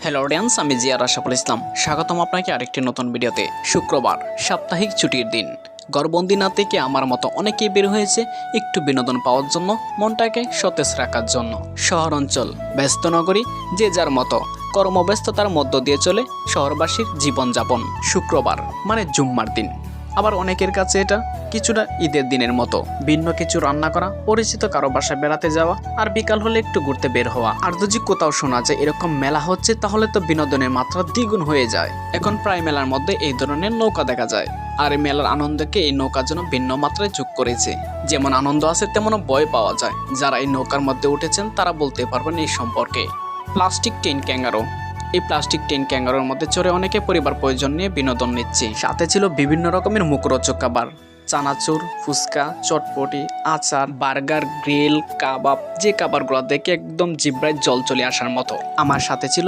Hello audience, আমি জিয়ার আশরাফুল ইসলাম। স্বাগতম আপনাকে আরেকটি নতুন ভিডিওতে। শুক্রবার, সাপ্তাহিক ছুটির দিন। ঘরবন্দি না থেকে আমার মতো অনেকেই বের হয়েছে একটু বিনোদন পাওয়ার জন্য, মনটাকে সতেজ রাখার জন্য। শহর অঞ্চল, ব্যস্ত নগরী, যে যার মতো কর্মব্যস্ততার মধ্য দিয়ে চলে শহরবাসীর জীবনযাপন। শুক্রবার মানে জুম্মার দিন। আবার অনেকের কাছে এটা কিছুটা ঈদের দিনের মতো। ভিন্ন কিছু রান্না করা, পরিচিত কারো বাসায় বেড়াতে যাওয়া, আর বিকাল হলে একটু ঘুরতে বের হওয়া। আর যদি কোথাও শোনা যায় এরকম মেলা হচ্ছে, তাহলে তো বিনোদনের মাত্রা দ্বিগুণ হয়ে যায়। এখন প্রায় মেলার মধ্যে এই ধরনের নৌকা দেখা যায়, আর এই মেলার আনন্দকে এই নৌকার জন্য ভিন্ন মাত্রায় যোগ করেছে। যেমন আনন্দ আছে, তেমন ভয় পাওয়া যায়। যারা এই নৌকার মধ্যে উঠেছেন তারা বলতে পারবেন এই সম্পর্কে। Plastic ten kangaroo. এই প্লাস্টিক টেন ক্যাঙ্গারোর মধ্যে চড়ে অনেকে পরিবার প্রয়োজন নিয়ে বিনোদন নিচ্ছে। সাথে ছিল বিভিন্ন রকমের মুখরোচক খাবার, চানাচুর, ফুচকা, চটপটি, আচার, বার্গার, গ্রিল, কাবাব। যে খাবারগুলো দেখে একদম জিহ্বায় জল চলে আসার মতো। আমার সাথে ছিল